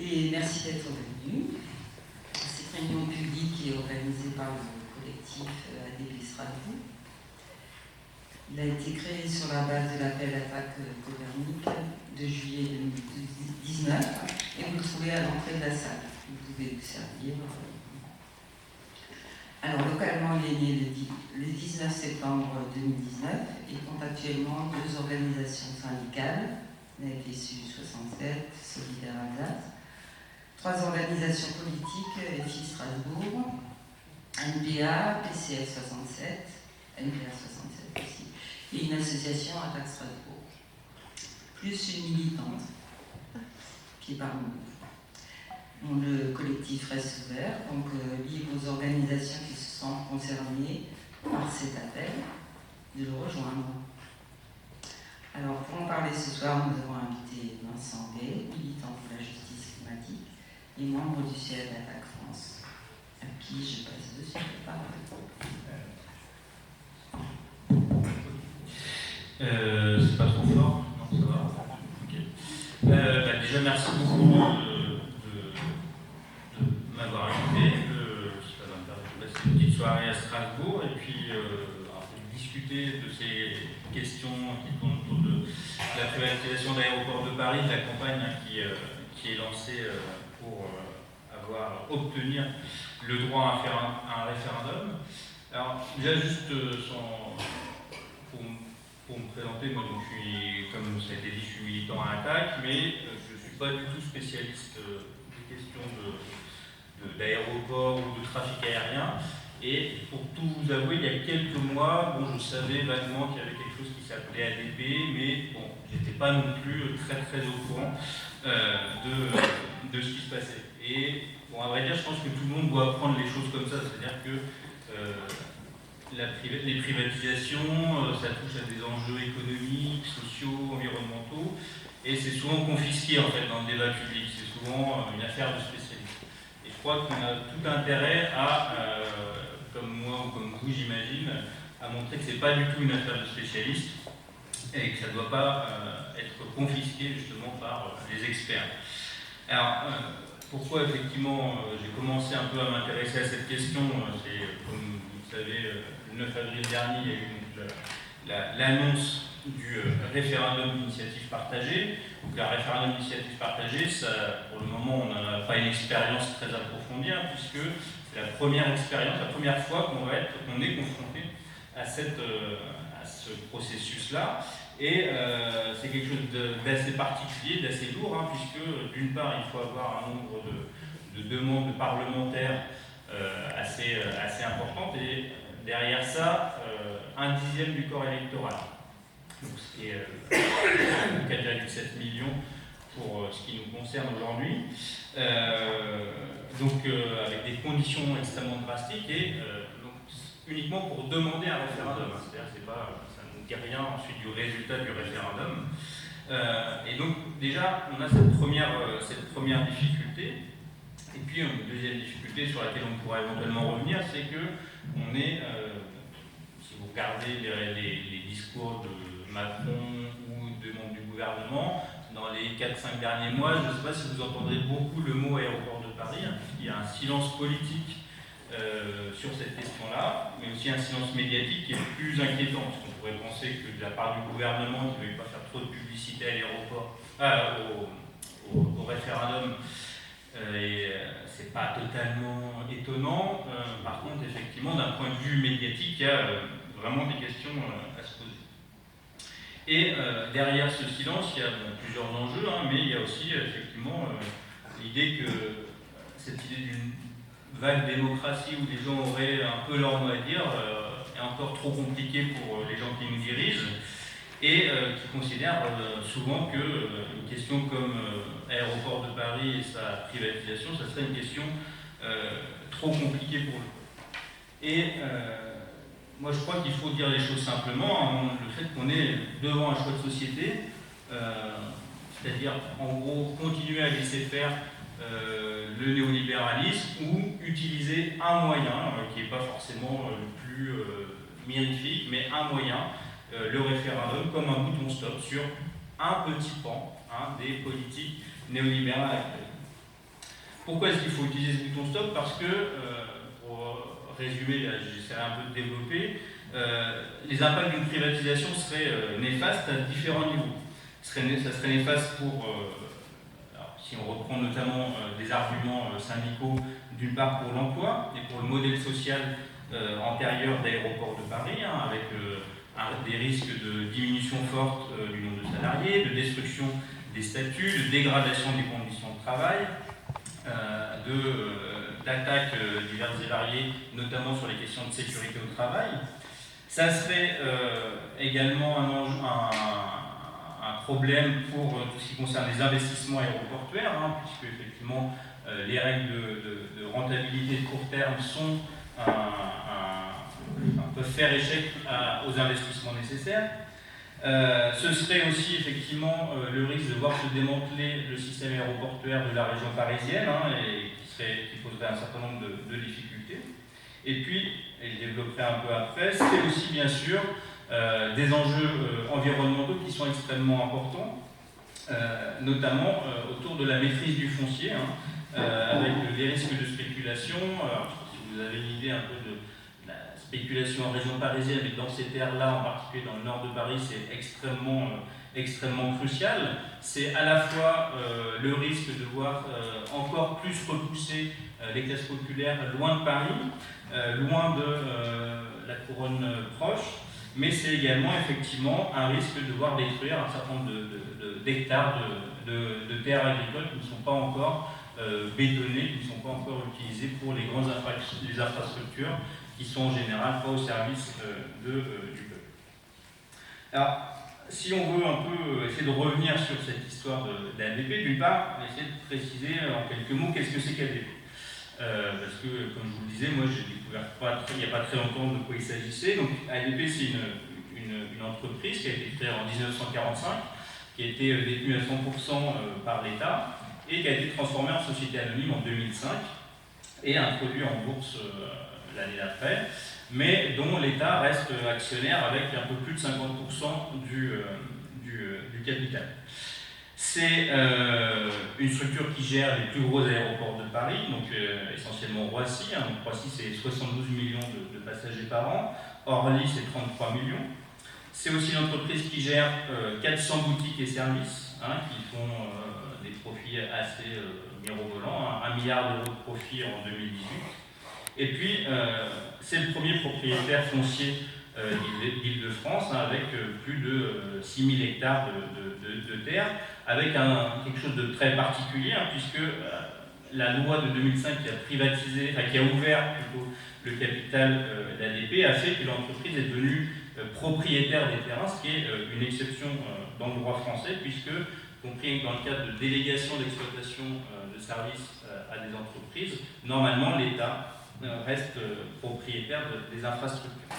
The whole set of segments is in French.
Et merci d'être venu. Cette réunion publique est organisée par le collectif ADP Strasbourg. Il a été créé sur la base de l'appel Attaque Copernic de juillet 2019 et vous le trouvez à l'entrée de la salle. Vous pouvez vous servir. Alors, localement, il est né le 19 septembre 2019 et compte actuellement 2 organisations syndicales, NFSU 67, Solidaire Alsace, 3 organisations politiques, FI Strasbourg, NPA, PCF 67, NPA 67 aussi, et une association Attaque Strasbourg, plus une militante qui est parmi nous. Le collectif reste ouvert, donc libre aux organisations qui se sentent concernées par cet appel de le rejoindre. Alors pour en parler ce soir, nous avons invité Vincent Gay, militant pour la justice climatique et membre du siège d'Attaque France, à qui je passe de suite la parole. C'est pas trop fort? Non, ça va. Okay. Déjà, merci beaucoup de m'avoir invité. Ça va me permettre de passer une petite soirée à Strasbourg et puis discuter de ces questions qui tournent autour de la privatisation d'aéroports de Paris, de la campagne qui est lancée pour obtenir le droit à un référendum. Alors, déjà, juste pour me présenter, moi, donc, je suis, comme ça a été dit, je suis militant à Attaque, mais je ne suis pas du tout spécialiste des questions d'aéroport ou de trafic aérien. Et pour tout vous avouer, il y a quelques mois, je savais vaguement qu'il y avait quelque chose qui s'appelait ADP, mais bon, j'étais pas non plus très au courant de ce qui se passait. Et bon, à vrai dire, je pense que tout le monde doit prendre les choses comme ça, c'est-à-dire que les privatisations, ça touche à des enjeux économiques, sociaux, environnementaux, et c'est souvent confisqué en fait dans le débat public. C'est souvent une affaire de spécialistes. Et je crois qu'on a tout intérêt à, comme moi ou comme vous j'imagine, à montrer que c'est pas du tout une affaire de spécialistes et que ça ne doit pas être confisqué justement par les experts. Alors, pourquoi effectivement j'ai commencé un peu à m'intéresser à cette question? C'est comme vous le savez, le 9 avril dernier, il y a eu l'annonce du référendum d'initiative partagée. Donc, le référendum d'initiative partagée, ça, pour le moment, on n'a pas une expérience très approfondie, puisque c'est la première expérience, la première fois qu'on est confronté à ce processus-là. Et c'est quelque chose d'assez particulier, d'assez lourd, puisque d'une part, il faut avoir un nombre de demandes parlementaires assez importantes, et derrière ça, 1/10 du corps électoral. Donc, ce qui est 4,7 millions pour ce qui nous concerne aujourd'hui. Avec des conditions extrêmement drastiques et donc, uniquement pour demander un référendum. C'est-à-dire que ça ne dit rien ensuite du résultat du référendum. Et donc déjà, on a cette première difficulté. Et puis une deuxième difficulté sur laquelle on pourra éventuellement revenir, c'est que on est, si vous regardez les discours de Macron ou de membres du gouvernement, dans les 4-5 derniers mois, je ne sais pas si vous entendrez beaucoup le mot aéroport de Paris, puisqu'il y a un silence politique sur cette question-là, mais aussi un silence médiatique qui est plus inquiétant, parce qu'on pourrait penser que de la part du gouvernement, qui ne veut pas faire trop de publicité à l'aéroport, au référendum, c'est pas totalement étonnant. Par contre, effectivement, d'un point de vue médiatique, il y a vraiment des questions à se poser. Et derrière ce silence, il y a plusieurs enjeux, mais il y a aussi effectivement l'idée que cette idée d'une vague démocratie où les gens auraient un peu leur mot à dire est encore trop compliquée pour les gens qui nous dirigent et qui considèrent souvent qu'une question comme Aéroport de Paris et sa privatisation, ça serait une question trop compliquée pour eux. Et moi je crois qu'il faut dire les choses simplement, le fait qu'on est devant un choix de société, c'est-à-dire en gros continuer à laisser faire le néolibéralisme ou utiliser un moyen qui n'est pas forcément le plus mirifique, mais un moyen, le référendum, comme un bouton stop sur un petit pan des politiques néolibérales actuelles. Pourquoi est-ce qu'il faut utiliser ce bouton stop? Parce que, pour résumer, j'essaierai un peu de développer, les impacts d'une privatisation seraient néfastes à différents niveaux. Ça serait néfaste pour, alors, si on reprend notamment des arguments syndicaux, d'une part pour l'emploi et pour le modèle social antérieur d'Aéroports de Paris, hein, avec des risques de diminution forte du nombre de salariés, de destruction des statuts, de dégradation des conditions de travail, d'attaques diverses et variées, notamment sur les questions de sécurité au travail. Ça serait également un problème pour tout ce qui concerne les investissements aéroportuaires, hein, puisque effectivement les règles de rentabilité de court terme peuvent faire échec aux investissements nécessaires. Ce serait aussi effectivement le risque de voir se démanteler le système aéroportuaire de la région parisienne, hein, et qui poserait un certain nombre de difficultés. Et puis, et je développerai un peu après, c'est aussi bien sûr des enjeux environnementaux qui sont extrêmement importants, notamment autour de la maîtrise du foncier, hein, avec les risques de spéculation. Alors, si vous avez une idée un peu de la spéculation en région parisienne, mais dans ces terres-là, en particulier dans le nord de Paris, c'est extrêmement crucial. C'est à la fois le risque de voir encore plus repousser les classes populaires loin de Paris, loin de la couronne proche, mais c'est également effectivement un risque de voir détruire un certain nombre d'hectares de terres agricoles qui ne sont pas encore bétonnées, qui ne sont pas encore utilisées pour les grandes infrastructures qui sont en général pas au service du peuple. Alors, si on veut un peu essayer de revenir sur cette histoire d'ADP, d'une part, essayer de préciser en quelques mots qu'est-ce que c'est qu'ADP. Parce que, comme je vous le disais, moi j'ai découvert il n'y a pas très longtemps de quoi il s'agissait. Donc ADP, c'est une entreprise qui a été créée en 1945, qui a été détenue à 100% par l'État et qui a été transformée en société anonyme en 2005 et introduite en bourse l'année d'après, mais dont l'État reste actionnaire avec un peu plus de 50% du capital. C'est une structure qui gère les plus gros aéroports de Paris, donc essentiellement Roissy. Hein, donc Roissy, c'est 72 millions de passagers par an. Orly, c'est 33 millions. C'est aussi une entreprise qui gère 400 boutiques et services, hein, qui font des profits assez mirobolants, hein, 1 milliard d'euros de profit en 2018. Et puis, c'est le premier propriétaire foncier d'Île-de-France, hein, avec plus de 6000 hectares de terre, avec quelque chose de très particulier, hein, puisque la loi de 2005 qui a ouvert plutôt le capital d'ADP a fait que l'entreprise est devenue propriétaire des terrains, ce qui est une exception dans le droit français, puisque, compris dans le cadre de délégation d'exploitation de services à des entreprises, normalement l'État reste propriétaire des infrastructures.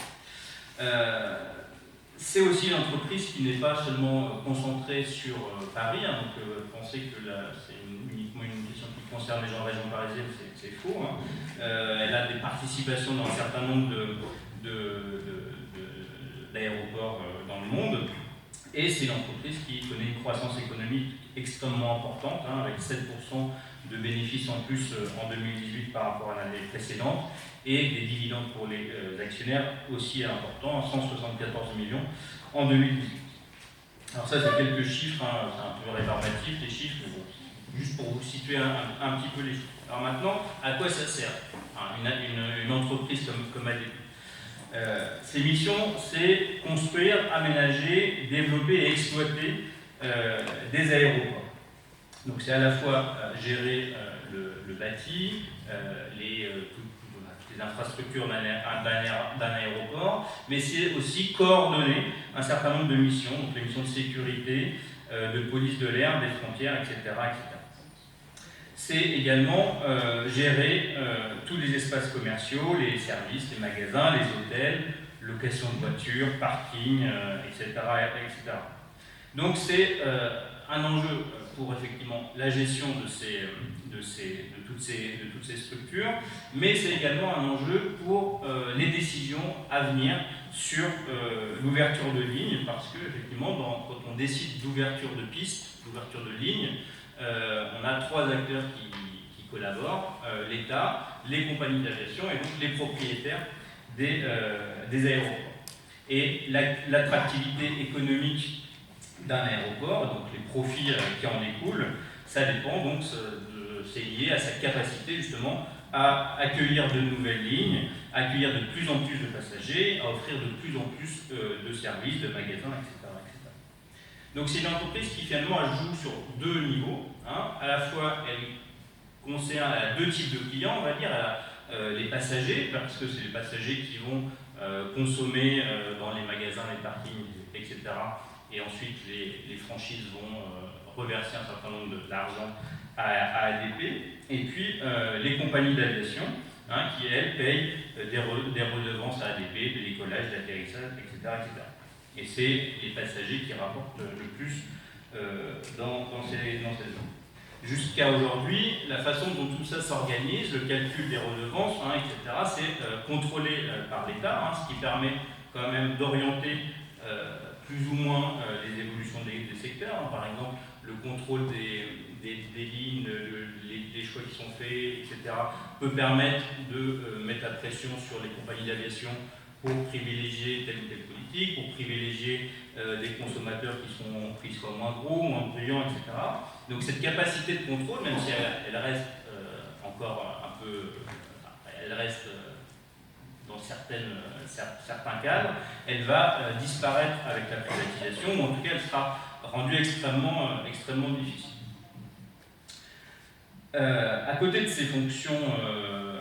C'est aussi une entreprise qui n'est pas seulement concentrée sur Paris, hein, donc penser que c'est uniquement une question qui concerne les gens de région parisienne, c'est faux. Hein. Elle a des participations dans un certain nombre d'aéroports dans le monde, et c'est une entreprise qui connaît une croissance économique extrêmement importante, hein, avec 7% de bénéfices en plus en 2018 par rapport à l'année précédente, et des dividendes pour les actionnaires aussi importants, 174 millions en 2018. Alors ça, c'est quelques chiffres, hein, c'est un peu rébarbatif les chiffres, mais bon, juste pour vous situer un petit peu les chiffres. Alors maintenant, à quoi ça sert, hein, une entreprise comme ADP? Ses missions, c'est construire, aménager, développer et exploiter des aéroports. Donc c'est à la fois gérer le bâti, toutes les infrastructures d'un aéroport, mais c'est aussi coordonner un certain nombre de missions, donc les missions de sécurité, de police de l'air, des frontières, etc. etc. C'est également gérer tous les espaces commerciaux, les services, les magasins, les hôtels, location de voitures, parking, etc., etc. Donc c'est un enjeu pour effectivement la gestion de toutes ces structures, mais c'est également un enjeu pour les décisions à venir sur l'ouverture de lignes, parce que effectivement, quand on décide d'ouverture de pistes, d'ouverture de lignes, on a trois acteurs qui collaborent, l'État, les compagnies d'aviation et donc les propriétaires des aéroports. Et l'attractivité économique d'un aéroport, donc les profits qui en découlent, ça dépend donc, c'est lié à sa capacité justement à accueillir de nouvelles lignes, à accueillir de plus en plus de passagers, à offrir de plus en plus de services, de magasins, etc. Donc c'est une entreprise qui finalement joue sur deux niveaux. À la fois, elle concerne deux types de clients, on va dire, les passagers, parce que c'est les passagers qui vont consommer dans les magasins, les parkings, etc. Et ensuite, les franchises vont reverser un certain nombre d'argent à ADP. Et puis, les compagnies d'aviation, qui, elles, payent des redevances à ADP, de décollage, d'atterrissage, etc., etc. Et c'est les passagers qui rapportent le plus dans ces zones. Jusqu'à aujourd'hui, la façon dont tout ça s'organise, le calcul des redevances, etc., c'est contrôlé par l'État, ce qui permet quand même d'orienter plus ou moins les évolutions des secteurs. Par exemple, le contrôle des lignes, les choix qui sont faits, etc., peut permettre de mettre la pression sur les compagnies d'aviation pour privilégier telle ou telle politique, pour privilégier des consommateurs qui soient moins gros, moins bruyants, etc. Donc cette capacité de contrôle, même si elle reste encore un peu, elle reste dans certains cadres, elle va disparaître avec la privatisation, ou en tout cas elle sera rendue extrêmement difficile. À côté de ces fonctions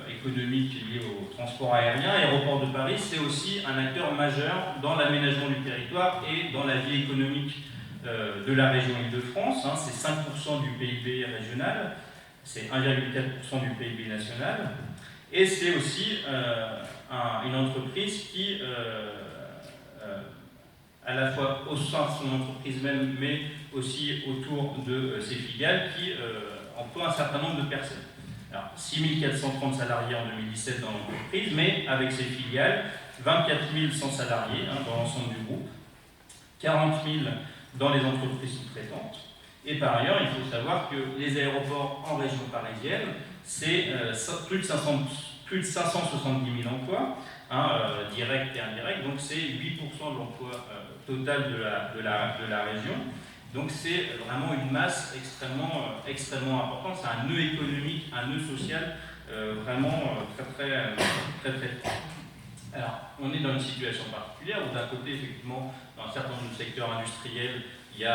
économiques liées au transport aérien, Aéroports de Paris, c'est aussi un acteur majeur dans l'aménagement du territoire et dans la vie économique de la région Île-de-France. C'est 5% du PIB régional, c'est 1,4% du PIB national, et c'est aussi une entreprise qui, à la fois au sein de son entreprise même, mais aussi autour de ses filiales, qui emploie un certain nombre de personnes. Alors, 6 430 salariés en 2017 dans l'entreprise, mais avec ses filiales, 24 100 salariés dans l'ensemble du groupe, 40 000 dans les entreprises sous-traitantes. Et par ailleurs, il faut savoir que les aéroports en région parisienne, c'est plus de 570 000 emplois, directs et indirects, donc c'est 8% de l'emploi total de la région. Donc c'est vraiment une masse extrêmement importante, c'est un nœud économique, un nœud social vraiment très fort. Alors, on est dans une situation particulière où d'un côté, effectivement, dans un certain nombre de secteurs industriels, il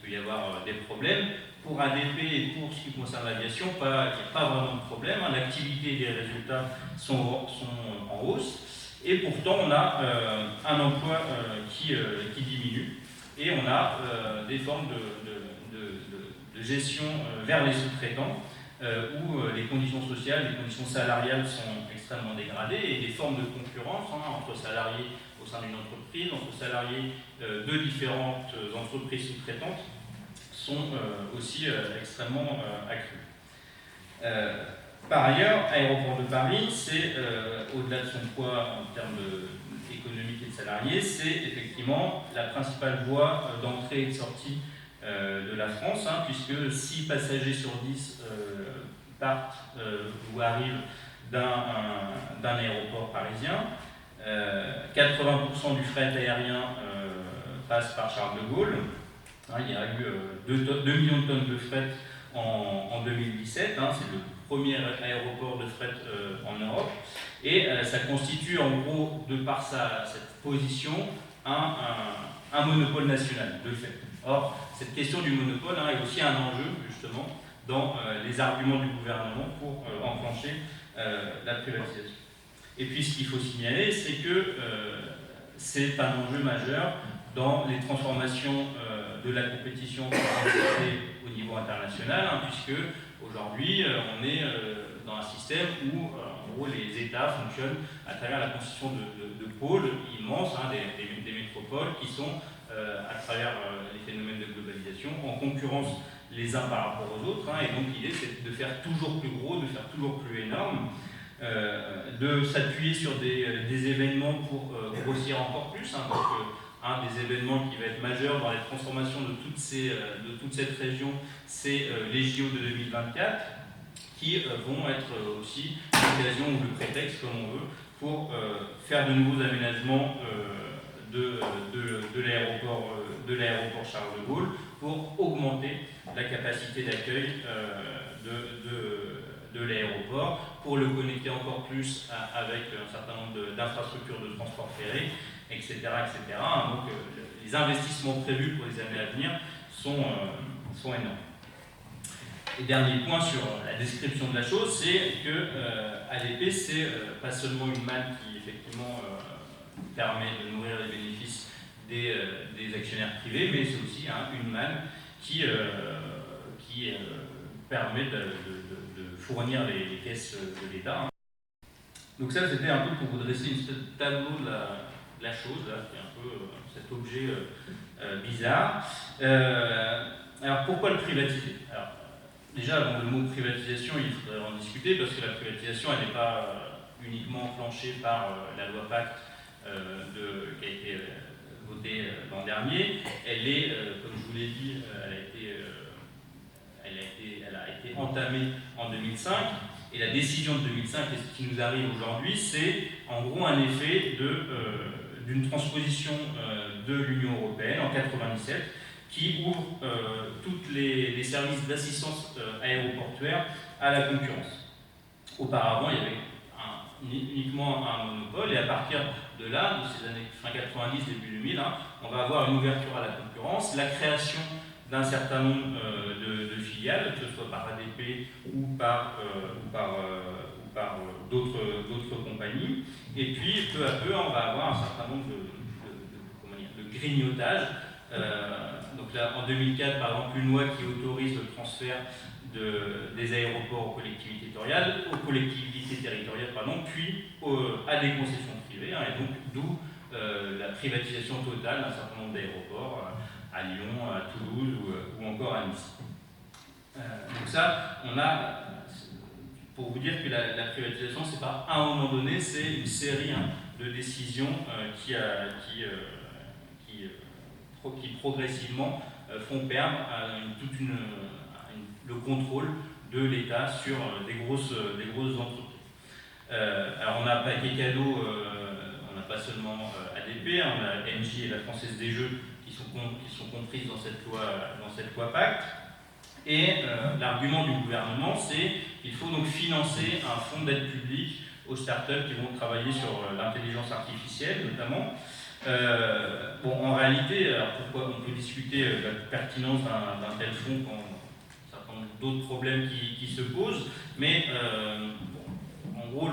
peut y avoir des problèmes. Pour ADP et pour ce qui concerne l'aviation, il n'y a pas vraiment de problème. L'activité et les résultats sont en hausse. Et pourtant, on a un emploi qui diminue. Et on a des formes de gestion vers les sous-traitants où les conditions sociales, les conditions salariales sont extrêmement dégradées et des formes de concurrence entre salariés au sein d'une entreprise, entre salariés de différentes entreprises sous-traitantes sont aussi extrêmement accrues. Par ailleurs, Aéroports de Paris, c'est, au-delà de son poids en termes économique et de salariés, c'est effectivement la principale voie d'entrée et de sortie de la France, puisque 6 passagers sur 10 partent ou arrivent d'un aéroport parisien. 80% du fret aérien passe par Charles de Gaulle. Il y a eu 2 millions de tonnes de fret en 2017. C'est le premier aéroport de fret en Europe. Et ça constitue en gros, de par cette position, un monopole national, de fait. Or, cette question du monopole est aussi un enjeu, justement, dans les arguments du gouvernement pour enclencher la privatisation. Et puis, ce qu'il faut signaler, c'est que c'est un enjeu majeur dans les transformations de la compétition au niveau international, puisque aujourd'hui, on est dans un système où, en gros, les États fonctionnent à travers la constitution de pôles immenses, des métropoles qui sont, à travers les phénomènes de globalisation, en concurrence les uns par rapport aux autres. Et donc, l'idée, c'est de faire toujours plus gros, de faire toujours plus énorme, de s'appuyer sur des événements pour grossir encore plus. Donc, un des événements qui va être majeur dans les transformations de toute cette région, c'est les JO de 2024. qui vont être aussi l'occasion ou le prétexte, comme on veut, pour faire de nouveaux aménagements de l'aéroport Charles de Gaulle pour augmenter la capacité d'accueil de l'aéroport, pour le connecter encore plus avec un certain nombre d'infrastructures de transport ferré, etc. etc. Donc les investissements prévus pour les années à venir sont énormes. Et dernier point sur la description de la chose, c'est que ADP, c'est pas seulement une manne qui effectivement permet de nourrir les bénéfices des actionnaires privés, mais c'est aussi une manne qui permet de fournir les caisses de l'État. Donc ça, c'était un peu pour vous dresser une espèce de tableau de la chose, là, qui est un peu cet objet bizarre. Alors pourquoi le privatiser? Alors, déjà, bon, le mot privatisation, il faudrait en discuter, parce que la privatisation, elle n'est pas uniquement enclenchée par la loi Pacte qui a été votée l'an dernier. Elle est, comme je vous l'ai dit, elle a été entamée en 2005. Et la décision de 2005, et ce qui nous arrive aujourd'hui, c'est en gros un effet d'une transposition de l'Union européenne en 1997 qui ouvre tous les services d'assistance aéroportuaire à la concurrence. Auparavant, il y avait uniquement un monopole, et à partir de là, de ces années fin 90, début 2000, on va avoir une ouverture à la concurrence, la création d'un certain nombre de filiales, que ce soit par ADP ou par d'autres compagnies. Et puis, peu à peu, on va avoir un certain nombre de grignotages. Donc là, en 2004, par exemple, une loi qui autorise le transfert des aéroports aux collectivités territoriales, puis à des concessions privées, et donc d'où la privatisation totale d'un certain nombre d'aéroports à Lyon, à Toulouse ou encore à Nice. Donc ça, on a, pour vous dire que la privatisation, c'est pas à un moment donné, c'est une série de décisions qui progressivement font perdre le contrôle de l'État sur des grosses entreprises. Alors on a un paquet cadeau, on n'a pas seulement ADP, on a Engie et la Française des Jeux qui sont comprises dans cette loi Pacte. Et l'argument du gouvernement, c'est qu'il faut donc financer un fonds d'aide publique aux startups qui vont travailler sur l'intelligence artificielle notamment. En réalité, alors pourquoi on peut discuter de la pertinence d'un tel fonds quand un certain nombre d'autres problèmes qui se posent, mais en gros,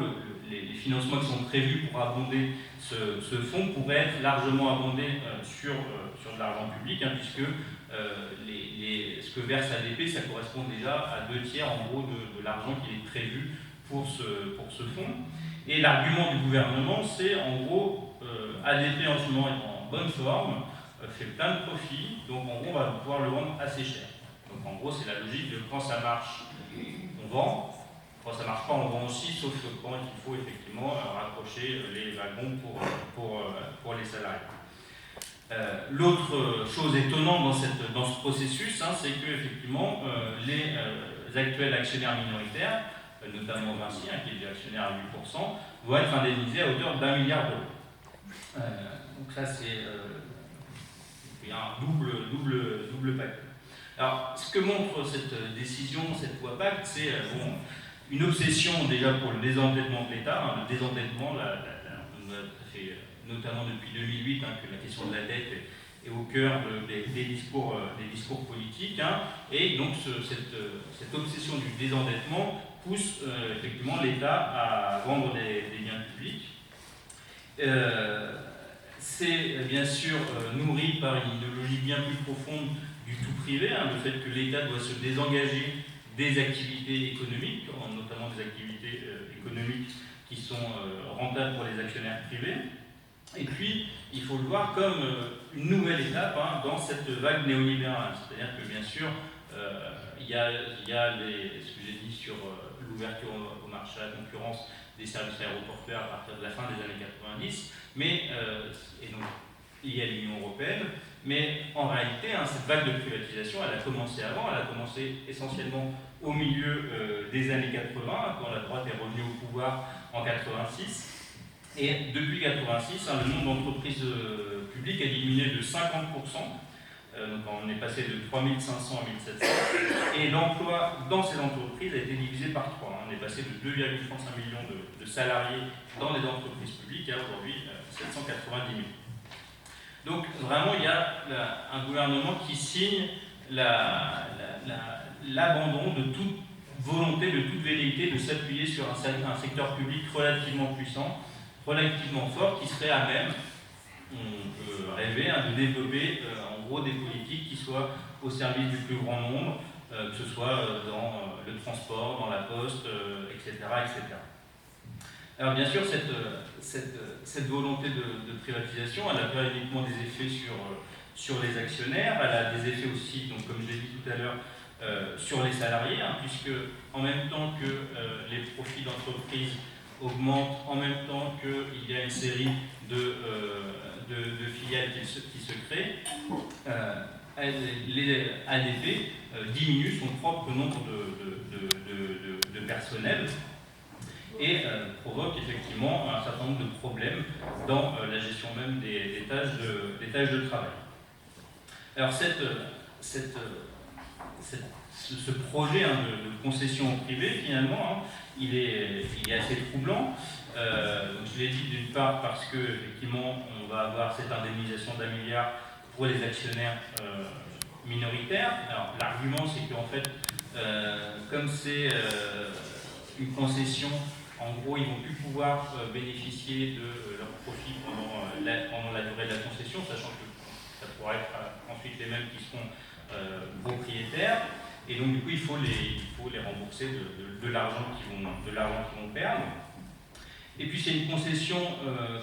les financements qui sont prévus pour abonder ce fonds pourraient être largement abondés sur de l'argent public, puisque ce que verse ADP, ça correspond déjà à 2/3 en gros de l'argent qui est prévu pour ce fonds. Et l'argument du gouvernement, c'est en gros, ADP en ce moment est en bonne forme, fait plein de profits, donc en gros on va pouvoir le vendre assez cher. Donc en gros c'est la logique de quand ça marche, on vend, quand ça marche pas, on vend aussi, sauf quand il faut effectivement raccrocher les wagons pour les salariés. L'autre chose étonnante dans ce processus, c'est que effectivement les actuels actionnaires minoritaires, notamment Vinci, qui est actionnaire à 8%, vont être indemnisés à hauteur d'1 milliard d'euros. Donc ça c'est un double pacte. Alors ce que montre cette décision, cette loi Pacte, c'est une obsession déjà pour le désendettement de l'État. Le désendettement, on a fait notamment depuis 2008 que la question de la dette est au cœur des discours politiques. Et donc cette obsession du désendettement pousse effectivement l'État à vendre des biens publics. C'est bien sûr nourri par une idéologie bien plus profonde du tout privé, le fait que l'État doit se désengager des activités économiques, notamment des activités économiques qui sont rentables pour les actionnaires privés. Et puis, il faut le voir comme une nouvelle étape dans cette vague néolibérale. C'est-à-dire que, bien sûr, il y a ce que j'ai dit sur l'ouverture au marché à la concurrence des services aéroportuaires à partir de la fin des années 90, mais, et donc, il y a l'Union européenne, Mais en réalité, cette vague de privatisation, elle a commencé avant, elle a commencé essentiellement au milieu des années 80, quand la droite est revenue au pouvoir en 86. Et depuis 86, le nombre d'entreprises publiques a diminué de 50%. Donc on est passé de 3500 à 1700. Et l'emploi dans ces entreprises a été divisé par 3. On est passé de 2,35 millions de salariés dans les entreprises publiques à aujourd'hui 790 000. Donc vraiment, il y a un gouvernement qui signe l'abandon de toute volonté, de toute velléité de s'appuyer sur un secteur public relativement puissant, relativement fort, qui serait à même, on peut rêver, de développer en gros des politiques qui soient au service du plus grand nombre, que ce soit dans le transport, dans la poste, etc., etc. Alors bien sûr, cette volonté de privatisation, elle n'a pas uniquement des effets sur les actionnaire, elle a des effets aussi, donc, comme je l'ai dit tout à l'heure, sur les salariés, puisque en même temps que les profits d'entreprise augmentent, en même temps qu'il y a une série de filiales qui se créent, les ADP diminuent son propre nombre de personnel et provoque effectivement un certain nombre de problèmes dans la gestion même des tâches de travail. Alors ce projet de concession privée, finalement, il est assez troublant. Donc je l'ai dit d'une part parce que effectivement on va avoir cette indemnisation d'1 milliard pour les actionnaires minoritaires. Alors l'argument c'est qu'en fait, comme c'est une concession, en gros ils vont plus pouvoir bénéficier de leurs profits pendant la durée de la concession, sachant que ça pourra être ensuite les mêmes qui seront propriétaires, et donc du coup il faut les rembourser de l'argent qu'ils vont perdre. Et puis c'est une concession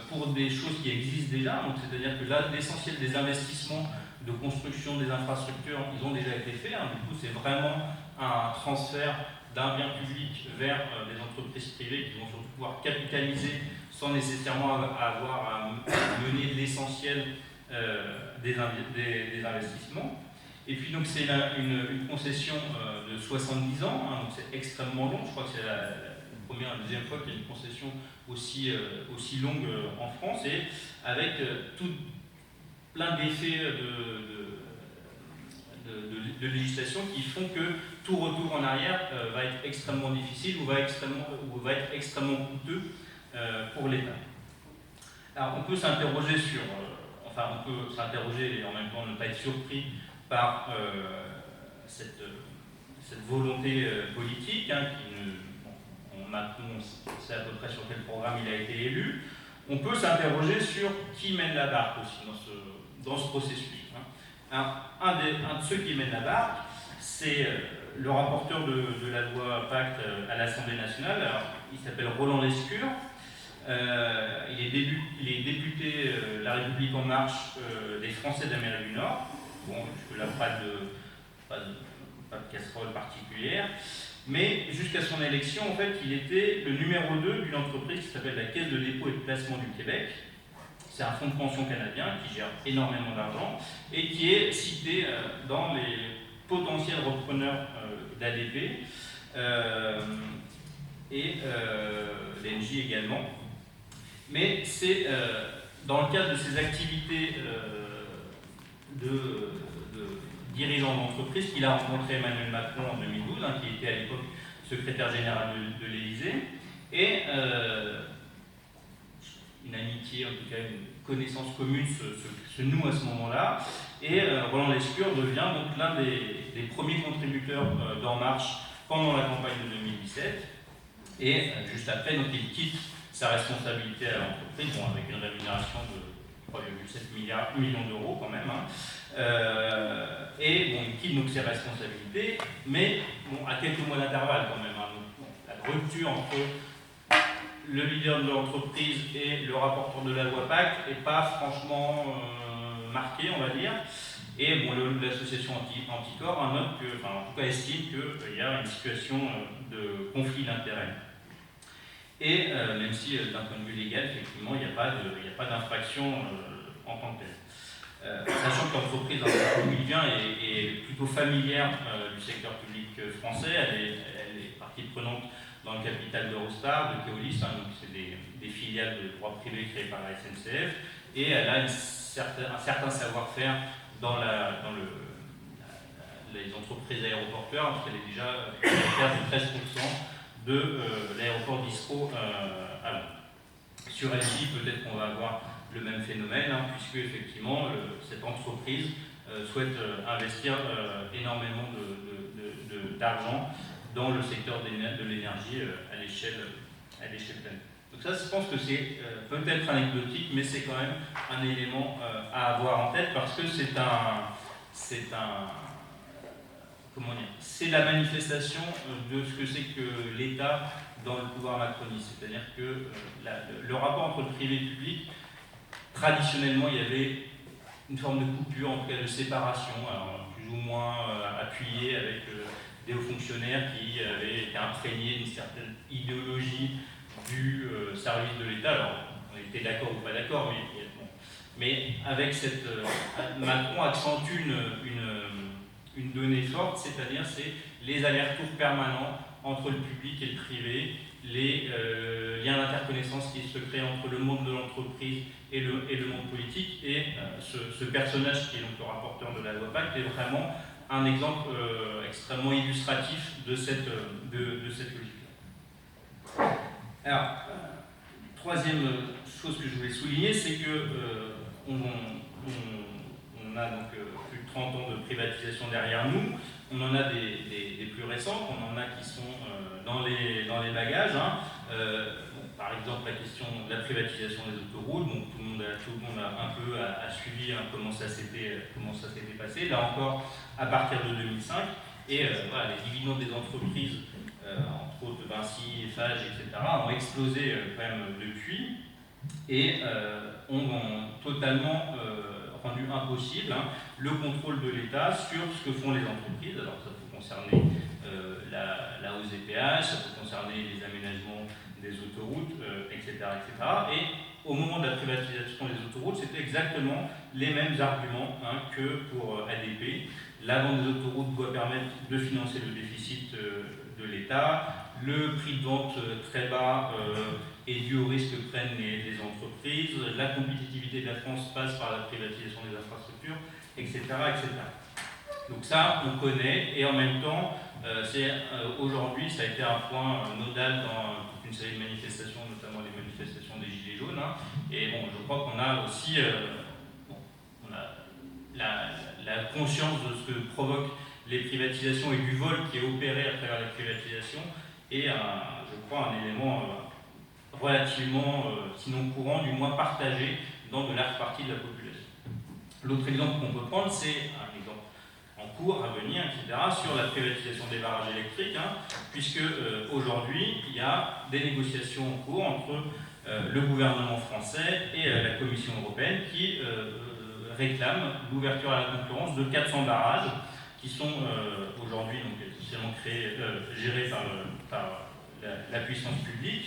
pour des choses qui existent déjà, donc c'est-à-dire que là l'essentiel des investissements de construction des infrastructures, ils ont déjà été faits, du coup c'est vraiment un transfert d'un bien public vers des entreprises privées qui vont surtout pouvoir capitaliser sans nécessairement avoir à mener l'essentiel des investissements. Et puis donc c'est une concession de 70 ans, donc c'est extrêmement long, je crois que c'est la première et la deuxième fois qu'il y a une concession aussi longue en France, et avec plein d'effets de législation qui font que tout retour en arrière va être extrêmement difficile ou va être extrêmement coûteux pour l'État. Alors on peut s'interroger et en même temps ne pas être surpris par cette volonté politique Macron, on sait à peu près sur quel programme il a été élu. On peut s'interroger sur qui mène la barque aussi dans ce processus. Un de ceux qui mènent la barque, c'est le rapporteur de la loi Pacte à l'Assemblée nationale. Alors, il s'appelle Roland Lescure. Il est député La République En Marche des Français d'Amérique du Nord. Bon, jusque-là, pas de casserole particulière. Mais jusqu'à son élection, en fait, il était le numéro 2 d'une entreprise qui s'appelle la Caisse de dépôt et de placement du Québec. C'est un fonds de pension canadien qui gère énormément d'argent et qui est cité dans les potentiels repreneurs d'ADP et l'Engie également. Mais c'est dans le cadre de ses activités de dirigeant d'entreprise qu'il a rencontré Emmanuel Macron en 2012, qui était à l'époque secrétaire général de l'Élysée, et une amitié, en tout cas une connaissance commune se noue à ce moment-là, et Roland Lescure devient donc l'un des premiers contributeurs d'En Marche pendant la campagne de 2017, et juste après, donc, il quitte sa responsabilité à l'entreprise, avec une rémunération de 3,7 millions d'euros quand même, et il quitte donc ses responsabilités, mais à quelques mois d'intervalle quand même. La rupture entre le leader de l'entreprise et le rapporteur de la loi Pacte n'est pas franchement marquée, on va dire. Et l'association Anticor note en tout cas estime qu'il y a une situation de conflit d'intérêts. Et même si d'un point de vue légal, effectivement, il n'y a pas d'infraction en tant que telle. sachant que l'entreprise, d'où il vient, est plutôt familière du secteur public français. Elle est partie prenante dans le capital d'Eurostar, de Keolis, donc c'est des filiales de droit privé créées par la SNCF, et elle a un certain savoir-faire dans les entreprises aéroportuaires, parce qu'elle est déjà propriétaire de 13% de l'aéroport d'Heathrow à Londres. Sur LG, peut-être qu'on va avoir le même phénomène, puisque effectivement cette entreprise souhaite investir énormément d'argent dans le secteur de l'énergie à l'échelle planétaire. Donc ça, je pense que c'est peut-être anecdotique, mais c'est quand même un élément à avoir en tête, parce que c'est la manifestation de ce que c'est que l'État dans le pouvoir macroniste. C'est-à-dire que le rapport entre le privé et le public, traditionnellement, il y avait une forme de coupure, en tout cas de séparation, alors, plus ou moins appuyée avec des hauts fonctionnaires qui avaient été imprégnés d'une certaine idéologie du service de l'État. Alors, on était d'accord ou pas d'accord, mais avec cette... Macron accentue une donnée forte, c'est-à-dire c'est les allers-retours permanents entre le public et le privé, les liens d'interconnaissance qui se créent entre le monde de l'entreprise et le monde politique. Et ce personnage qui est donc le rapporteur de la loi Pacte est vraiment un exemple extrêmement illustratif de cette logique-là. Alors, troisième chose que je voulais souligner, c'est que on a donc plus de 30 ans de privatisation derrière nous. On en a des plus récentes, on en a qui sont dans les bagages. Par exemple, la question de la privatisation des autoroutes. Bon, tout le monde a un peu suivi comment ça s'était passé. Là encore, à partir de 2005. Et voilà, les dividendes des entreprises, entre autres Vinci, Eiffage, etc., ont explosé quand même depuis et ont totalement rendu impossible le contrôle de l'État sur ce que font les entreprises. Alors ça peut concerner la hausse des péages, ça peut concerner les aménagements des autoroutes, etc., etc. Et au moment de la privatisation des autoroutes, c'était exactement les mêmes arguments que pour ADP. La vente des autoroutes doit permettre de financer le déficit de l'État. Le prix de vente très bas est dû au risque que prennent les entreprises. La compétitivité de la France passe par la privatisation des infrastructures, etc., etc. Donc ça, on connaît, et en même temps, aujourd'hui, ça a été un point nodal dans toute une série de manifestations, notamment les manifestations des Gilets jaunes. Et bon, je crois qu'on a aussi la conscience de ce que provoquent les privatisations et du vol qui est opéré à travers les privatisations, et je crois un élément relativement, sinon courant, du moins partagé dans de larges parties de la population. L'autre exemple qu'on peut prendre, c'est un exemple en cours, à venir, etc., sur la privatisation des barrages électriques, puisque aujourd'hui, il y a des négociations en cours entre le gouvernement français et la Commission européenne qui réclament l'ouverture à la concurrence de 400 barrages qui sont aujourd'hui essentiellement gérés par la puissance publique.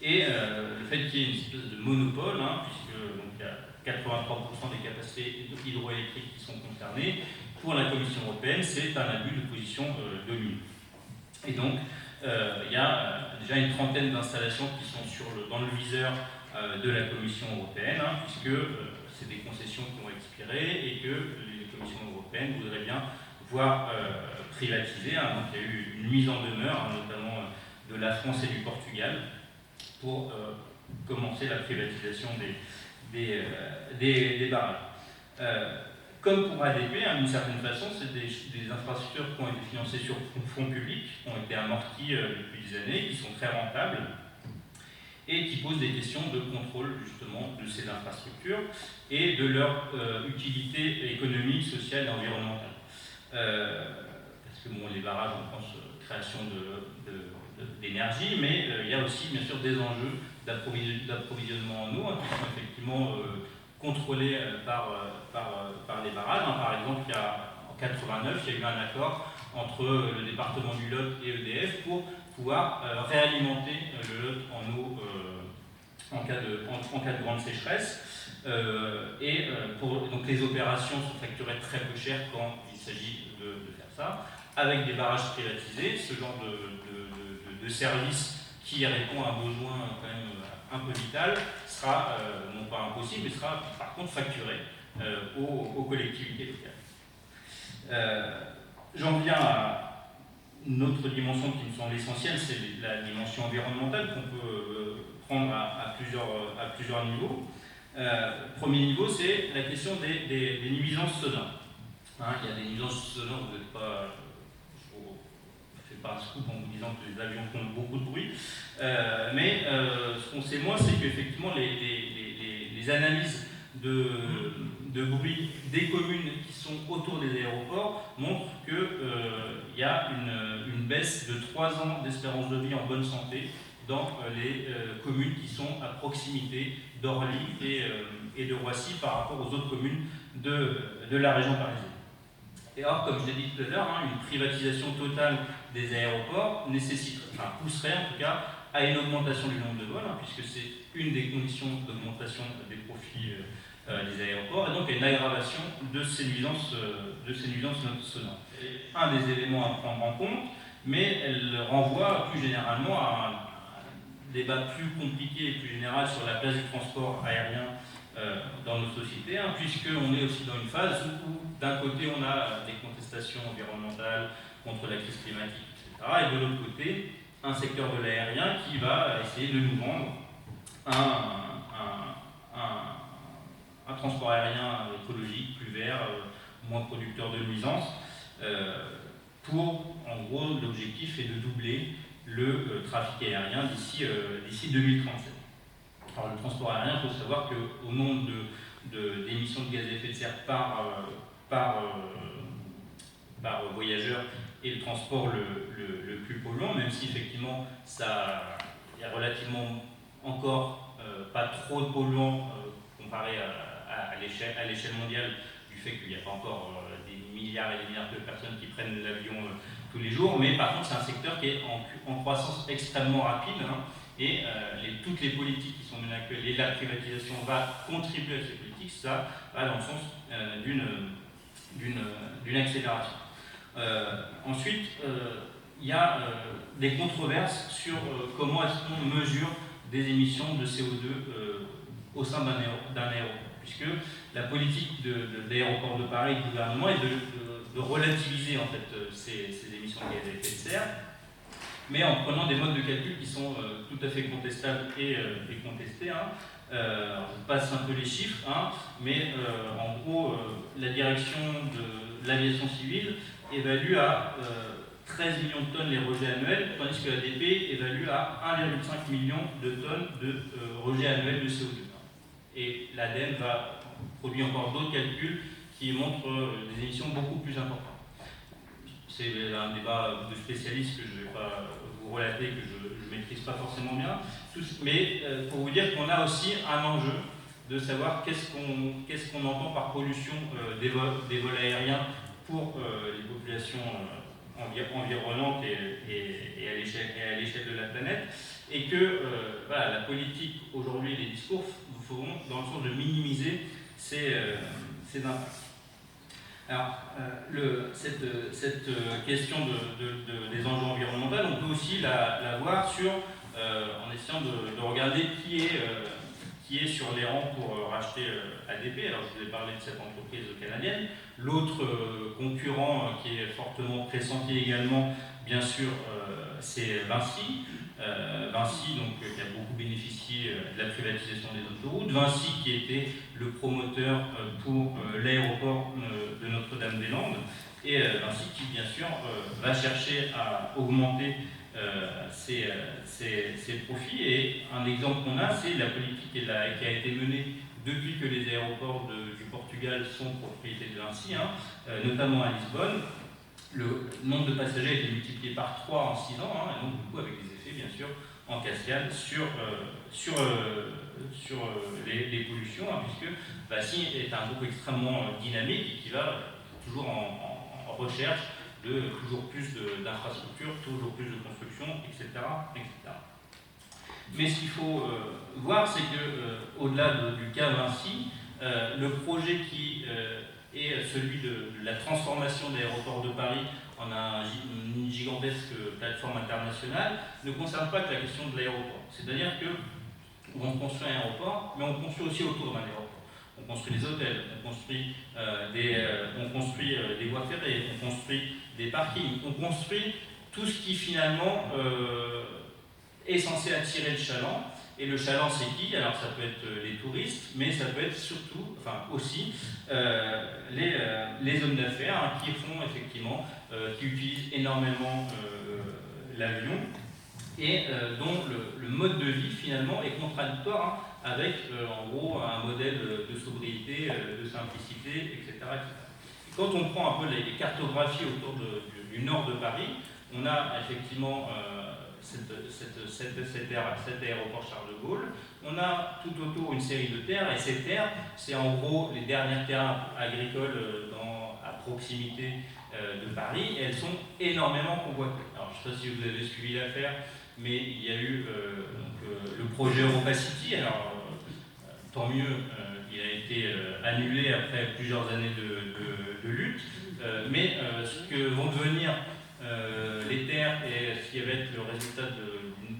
Et le fait qu'il y ait une espèce de monopole, puisque il y a 83% des capacités hydroélectriques qui sont concernées, pour la Commission européenne, c'est un abus de position dominante. Et donc, il y a déjà une trentaine d'installations qui sont dans le viseur de la Commission européenne, puisque c'est des concessions qui ont expiré et que les commissions européennes voudraient bien voir privatiser. Donc, il y a eu une mise en demeure, notamment de la France et du Portugal, pour commencer la privatisation des barrages. Comme pour ADP, d'une certaine façon, c'est des infrastructures qui ont été financées sur fonds publics, qui ont été amorties depuis des années, qui sont très rentables et qui posent des questions de contrôle justement de ces infrastructures et de leur utilité économique, sociale et environnementale. Parce que les barrages, on pense création d'énergie, mais il y a aussi bien sûr des enjeux d'approvisionnement en eau qui sont effectivement contrôlés par les barrages. Par exemple, en 1989, il y a eu un accord entre le département du Lot et EDF pour pouvoir réalimenter le Lot en cas de grande sécheresse. Donc les opérations sont facturées très peu cher quand il s'agit de faire ça, avec des barrages privatisés, ce genre de service qui répond à un besoin quand même un peu vital sera non pas impossible, mais sera par contre facturé aux collectivités locales. J'en viens à une autre dimension qui me semble essentielle, c'est la dimension environnementale qu'on peut prendre à plusieurs niveaux. Premier niveau, c'est la question des nuisances sonores. Il y a des nuisances sonores, vous n'êtes pas... je ne fais pas un scoop en vous disant que les avions font beaucoup de bruit. Mais ce qu'on sait moins, c'est qu'effectivement, les analyses de bruit des communes qui sont autour des aéroports montrent qu'il y a une baisse de 3 ans d'espérance de vie en bonne santé dans les communes qui sont à proximité d'Orly et de Roissy par rapport aux autres communes de la région parisienne. Et or, comme je l'ai dit tout à l'heure, une privatisation totale des aéroports pousserait en tout cas à une augmentation du nombre de vols, puisque c'est une des conditions d'augmentation des profits des aéroports, et donc à une aggravation de ces nuisances sonores. C'est un des éléments à prendre en compte, mais elle renvoie plus généralement à un débat plus compliqué et plus général sur la place du transport aérien dans nos sociétés, puisqu'on est aussi dans une phase où d'un côté on a des contestations environnementales contre la crise climatique, etc., et de l'autre côté un secteur de l'aérien qui va essayer de nous vendre un transport aérien écologique, plus vert, moins producteur de nuisances, pour, en gros, l'objectif est de doubler le trafic aérien d'ici 2037. Alors, le transport aérien, il faut savoir qu'au nombre d'émissions de gaz à effet de serre par voyageur est le transport le plus polluant, même si effectivement il y a relativement encore pas trop de polluants comparé à l'échelle mondiale, du fait qu'il n'y a pas encore des milliards et des milliards de personnes qui prennent l'avion tous les jours, mais par contre c'est un secteur qui est en croissance extrêmement rapide, et toutes les politiques qui sont menées actuellement, et la privatisation va contribuer à ces politiques, ça va dans le sens d'une accélération. Ensuite, il y a des controverses sur comment est-ce qu'on mesure des émissions de CO2 au sein d'un aéroport, puisque la politique d'aéroport de Paris du gouvernement est de relativiser en fait ces émissions de gaz à effet de serre, mais en prenant des modes de calcul qui sont tout à fait contestables et contestés. Je passe un peu les chiffres, mais en gros, la direction de l'aviation civile évalue à 13 millions de tonnes les rejets annuels, tandis que l'ADP évalue à 1,5 million de tonnes de rejets annuels de CO2. Et l'ADEME va produire encore d'autres calculs qui montrent des émissions beaucoup plus importantes. C'est un débat de spécialistes que je ne vais pas vous relater, que je ne maîtrise pas forcément bien, mais pour vous dire qu'on a aussi un enjeu de savoir qu'est-ce qu'on entend par pollution des vols aériens pour les populations environnantes et à l'échelle de la planète, et que la politique aujourd'hui, les discours font dans le sens de minimiser ces impacts. Alors, cette question des enjeux environnementaux, on peut aussi la voir en essayant de regarder qui est sur les rangs pour racheter ADP. Alors, je vous ai parlé de cette entreprise canadienne. L'autre concurrent qui est fortement pressenti également, bien sûr, c'est Vinci. Vinci, donc, qui a beaucoup bénéficié de la privatisation des autoroutes. Vinci, qui était le promoteur pour l'aéroport de Notre-Dame-des-Landes. Et Vinci, qui, bien sûr, va chercher à augmenter ses profits. Et un exemple qu'on a, c'est la politique qui a été menée depuis que les aéroports du Portugal sont propriété de Vinci, notamment à Lisbonne. Le nombre de passagers a été multiplié par 3 en 6 ans, et donc du coup avec des effets bien sûr en cascade sur les pollutions, puisque Vinci est un groupe extrêmement dynamique et qui va toujours en recherche de toujours plus d'infrastructures, toujours plus de construction, etc., etc. Mais ce qu'il faut voir, c'est que au-delà du cas Vinci, le projet qui est celui de la transformation de l'aéroport de Paris en une gigantesque plateforme internationale ne concerne pas que la question de l'aéroport. C'est-à-dire qu'on construit un aéroport, mais on construit aussi autour d'un aéroport. On construit des hôtels, on construit des voies ferrées, on construit des parkings, on construit tout ce qui finalement est censé attirer le chaland. Et le chaland, c'est qui? Alors ça peut être les touristes, mais ça peut être surtout, enfin aussi, les hommes d'affaires qui font effectivement, qui utilisent énormément l'avion et dont le mode de vie finalement est contradictoire avec en gros un modèle de sobriété, de simplicité, etc., etc. Et quand on prend un peu les cartographies autour du nord de Paris, on a effectivement cet aéroport Charles de Gaulle. On a tout autour une série de terres, et ces terres, c'est en gros les dernières terres agricoles à proximité de Paris, et elles sont énormément convoitées. Alors je ne sais pas si vous avez suivi l'affaire, mais il y a eu le projet EuropaCity. Alors tant mieux, il a été annulé après plusieurs années de lutte, mais ce que vont devenir les terres et ce qui va être le résultat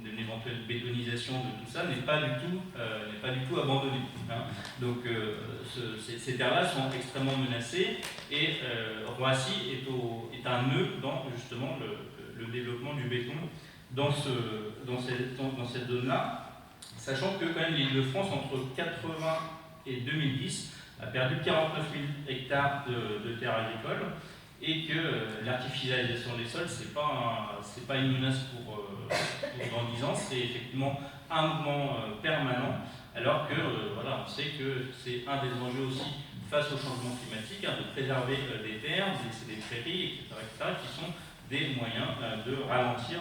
d'une éventuelle bétonisation de tout ça n'est pas du tout abandonné. Donc ces terres-là sont extrêmement menacées et Roissy est un nœud dans justement le développement du béton dans cette zone-là, sachant que quand même l'Île-de-France entre 80 et 2010 a perdu 49 000 hectares de terres agricoles, et que l'artificialisation des sols, c'est pas une menace pour dans 10 ans, c'est effectivement un mouvement permanent, alors que voilà, on sait que c'est un des enjeux aussi face au changement climatique, de préserver des terres, des prairies, etc., qui sont des moyens de ralentir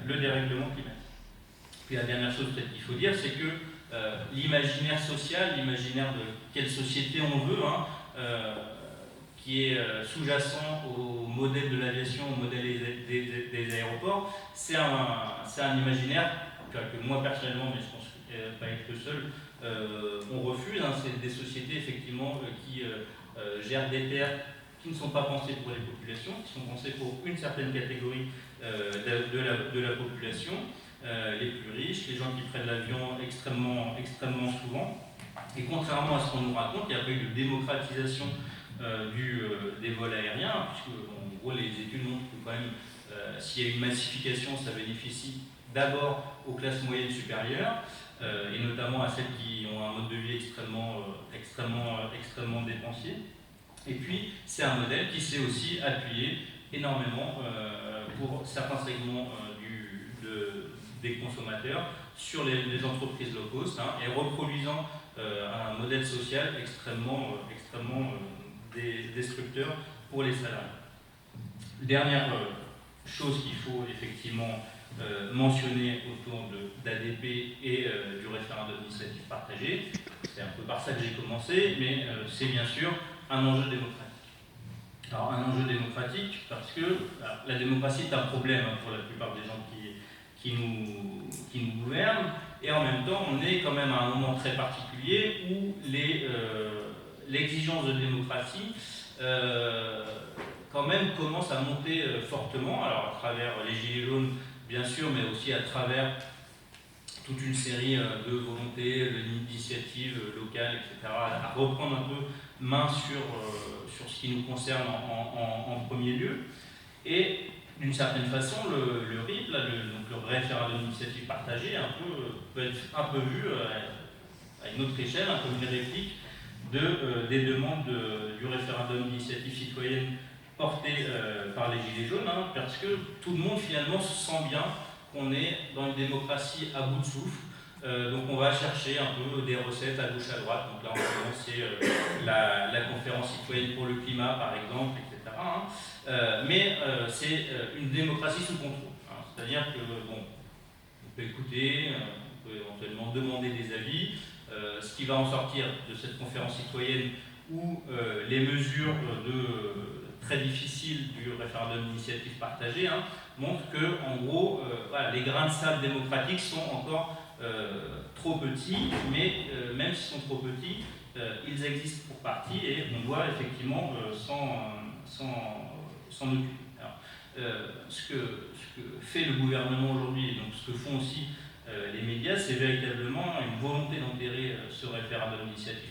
le dérèglement climatique. Puis la dernière chose peut-être qu'il faut dire, c'est que l'imaginaire social, l'imaginaire de quelle société on veut, qui est sous-jacent au modèle de l'aviation, au modèle des aéroports, c'est un imaginaire que moi personnellement, mais je pense que je ne vais pas être le seul, on refuse. C'est des sociétés effectivement qui gèrent des terres qui ne sont pas pensées pour les populations, qui sont pensées pour une certaine catégorie de la population, les plus riches, les gens qui prennent l'avion extrêmement souvent. Et contrairement à ce qu'on nous raconte, il n'y a pas eu de démocratisation des vols aériens, puisque en gros les études montrent que quand même s'il y a une massification, ça bénéficie d'abord aux classes moyennes supérieures, et notamment à celles qui ont un mode de vie extrêmement dépensier. Et puis c'est un modèle qui s'est aussi appuyé énormément pour certains segments des consommateurs sur les entreprises low cost, et reproduisant un modèle social extrêmement destructeur pour les salariés. Dernière chose qu'il faut effectivement mentionner autour d'ADP et du référendum d'initiative partagée, c'est un peu par ça que j'ai commencé, mais c'est bien sûr un enjeu démocratique. Alors un enjeu démocratique parce que la démocratie est un problème pour la plupart des gens qui nous gouvernent, et en même temps on est quand même à un moment très particulier où l'exigence de démocratie quand même commence à monter fortement, alors à travers les Gilets jaunes bien sûr, mais aussi à travers toute une série de volontés, d'initiatives locales, etc., à reprendre un peu main sur ce qui nous concerne en premier lieu. Et d'une certaine façon, le RIP, donc le référendum d'initiative partagée, peut être un peu vu à une autre échelle, comme une réplique des demandes du référendum d'initiative citoyenne porté par les Gilets jaunes, parce que tout le monde finalement se sent bien qu'on est dans une démocratie à bout de souffle. Donc on va chercher un peu des recettes à gauche à droite. Donc là en l'occurrence c'est la conférence citoyenne pour le climat par exemple, etc. Mais c'est une démocratie sous contrôle. C'est-à-dire que bon, on peut écouter, on peut éventuellement demander des avis. Ce qui va en sortir de cette conférence citoyenne où les mesures très difficile du référendum d'initiative partagée, hein, montre que, en gros, voilà, les grains de sable démocratiques sont encore trop petits, mais même s'ils sont trop petits, ils existent pour partie et on doit effectivement s'en occuper. Alors, ce que fait le gouvernement aujourd'hui, et donc ce que font aussi les médias, c'est véritablement une volonté d'enterrer ce référendum d'initiative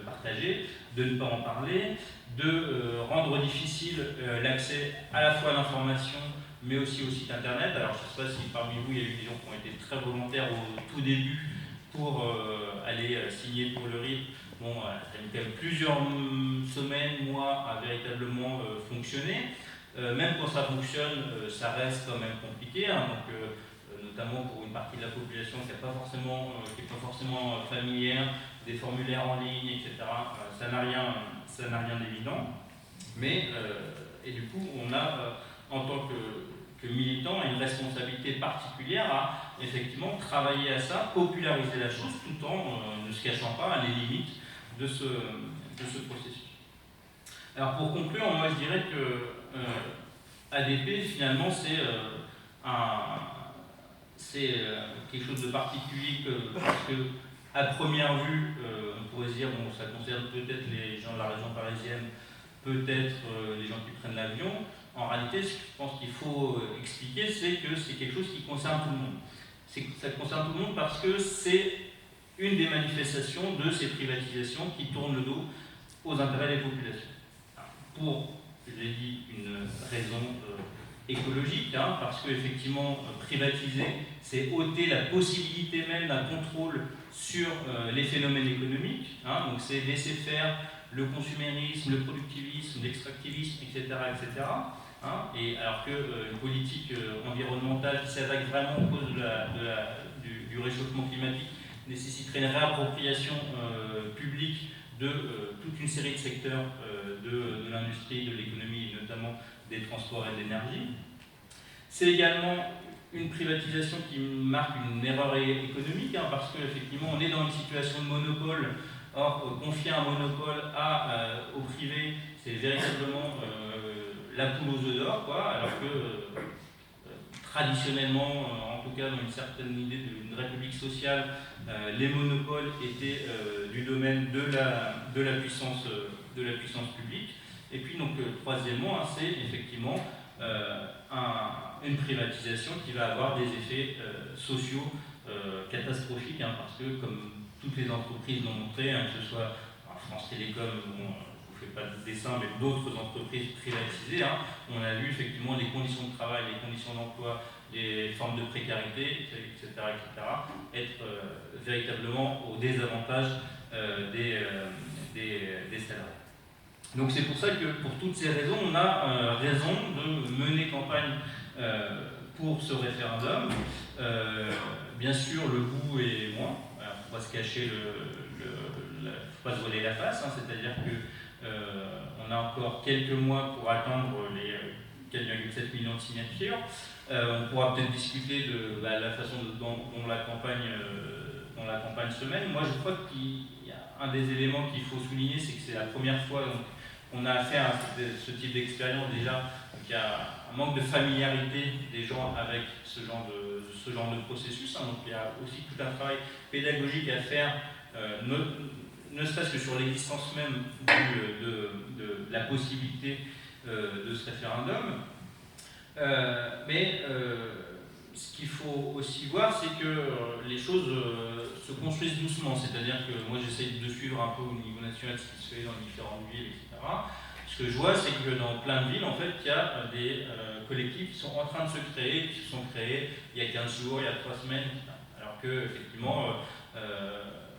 partagée, de ne pas en parler, de rendre difficile l'accès à la fois à l'information, mais aussi au site internet. Alors je ne sais pas si parmi vous il y a eu des gens qui ont été très volontaires au tout début pour aller signer pour le RIP. Bon, ça a mis quand même plusieurs semaines, mois à véritablement fonctionner. Même quand ça fonctionne, ça reste quand même compliqué, hein, donc, notamment pour une partie de la population qui n'est pas forcément familière, des formulaires en ligne, etc. Ça n'a rien d'évident. Mais, et du coup, on a, en tant que militant, une responsabilité particulière à effectivement travailler à ça, populariser la chose, tout en ne se cachant pas à les limites de ce processus. Alors pour conclure, moi je dirais que ADP finalement c'est quelque chose de particulier parce que à première vue, on pourrait se dire bon ça concerne peut-être les gens de la région parisienne, peut-être les gens qui prennent l'avion. En réalité, ce que je pense qu'il faut expliquer, c'est que c'est quelque chose qui concerne tout le monde. Ça concerne tout le monde parce que c'est une des manifestations de ces privatisations qui tournent le dos aux intérêts des populations. Pour, je l'ai dit, une raison écologique, hein, parce qu'effectivement, privatiser, c'est ôter la possibilité même d'un contrôle sur les phénomènes économiques, hein, donc c'est laisser faire le consumérisme, le productivisme, l'extractivisme, etc. etc. Hein, et alors qu'une politique environnementale qui s'attaque vraiment aux causes du réchauffement climatique nécessiterait une réappropriation publique de toute une série de secteurs de l'industrie, de l'économie et notamment des transports et de l'énergie. C'est également une privatisation qui marque une erreur économique, hein, parce qu'effectivement on est dans une situation de monopole. Or, confier un monopole au privé, c'est véritablement la poule aux œufs d'or, quoi, alors que traditionnellement, en tout cas dans une certaine idée d'une république sociale, les monopoles étaient du domaine de la puissance publique. Et puis donc troisièmement, hein, c'est effectivement une privatisation qui va avoir des effets sociaux catastrophiques, hein, parce que comme toutes les entreprises l'ont montré, hein, que ce soit France Télécom, bon, je ne vous fais pas de dessin, mais d'autres entreprises privatisées, hein, on a vu effectivement les conditions de travail, les conditions d'emploi, les formes de précarité, etc., être véritablement au désavantage des salariés. Donc c'est pour ça que, pour toutes ces raisons, on a raison de mener campagne pour ce référendum. Bien sûr, le bout est moins. Il ne faut pas se cacher, il ne faut pas se voiler la face, hein, c'est-à-dire qu'on a encore quelques mois pour atteindre les 4,7 millions de signatures. On pourra peut-être discuter de la façon dont la campagne se mène. Moi, je crois qu'il y a un des éléments qu'il faut souligner, c'est que c'est la première fois qu'on a affaire à ce type d'expérience déjà. Donc, il y a un manque de familiarité des gens avec ce genre de processus. Hein. Donc, il y a aussi tout un travail pédagogique à faire, ne serait-ce que sur l'existence même de la possibilité de ce référendum. Mais ce qu'il faut aussi voir, c'est que les choses se construisent doucement. C'est-à-dire que moi, j'essaie de suivre un peu au niveau national ce qui se fait dans différentes villes, etc. Ce que je vois, c'est que dans plein de villes, en fait, il y a des collectifs qui sont en train de se créer, qui se sont créés il y a 15 jours, il y a 3 semaines, etc. Alors que, effectivement,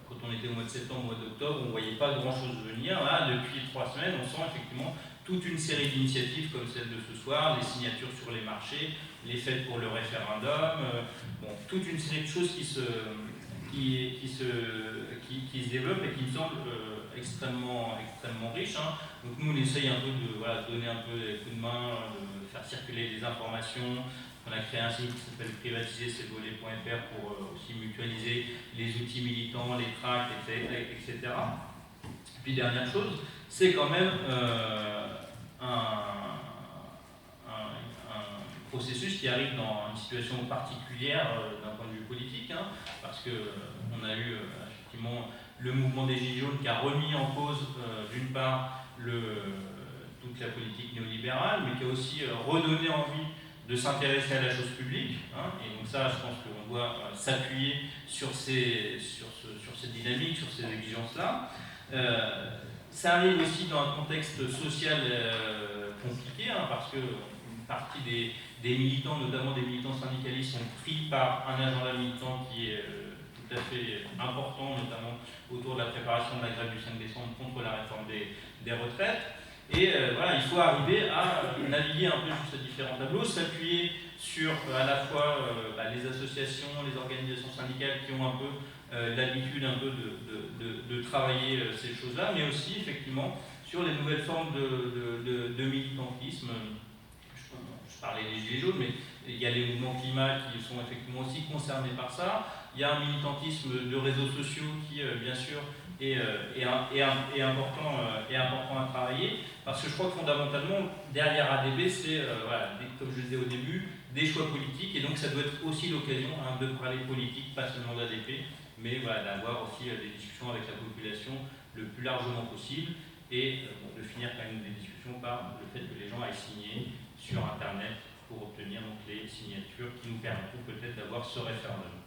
quand on était au mois de septembre, au mois d'octobre, on ne voyait pas grand-chose venir. Là, depuis 3 semaines, on sent effectivement toute une série d'initiatives comme celle de ce soir, les signatures sur les marchés, les fêtes pour le référendum, toute une série de choses qui se développent et qui me semblent extrêmement riches. Hein. Donc nous, on essaye un peu de donner un peu des coups de main, de faire circuler des informations. On a créé un site qui s'appelle privatiser-c'est-voler.fr pour aussi mutualiser les outils militants, les tracts, etc. Et puis dernière chose, c'est quand même un processus qui arrive dans une situation particulière d'un point de vue politique, hein, parce qu'on a eu effectivement le mouvement des Gilets jaunes qui a remis en cause d'une part toute la politique néolibérale, mais qui a aussi redonné envie de s'intéresser à la chose publique, hein, et donc ça, je pense qu'on doit s'appuyer sur cette dynamique, sur ces exigences-là. Ça arrive aussi dans un contexte social compliqué, hein, parce qu'une partie des militants, notamment des militants syndicalistes, sont pris par un agenda militant qui est tout à fait important, notamment autour de la préparation de la grève du 5 décembre contre la réforme des retraites. Et voilà, il faut arriver à naviguer un peu sur ces différents tableaux, s'appuyer sur à la fois les associations, les organisations syndicales qui ont un peu l'habitude un peu de travailler ces choses-là, mais aussi effectivement sur les nouvelles formes de militantisme. Je parlais des Gilets jaunes, mais il y a les mouvements climat qui sont effectivement aussi concernés par ça. Il y a un militantisme de réseaux sociaux qui, bien sûr, est important à travailler, parce que je crois que fondamentalement, derrière ADB, c'est, comme je le disais au début, des choix politiques, et donc ça doit être aussi l'occasion de parler politique, pas seulement d'ADP, mais d'avoir aussi des discussions avec la population le plus largement possible, et de finir quand même des discussions par le fait que les gens aillent signer sur Internet pour obtenir donc, les signatures qui nous permettront peut-être d'avoir ce référendum.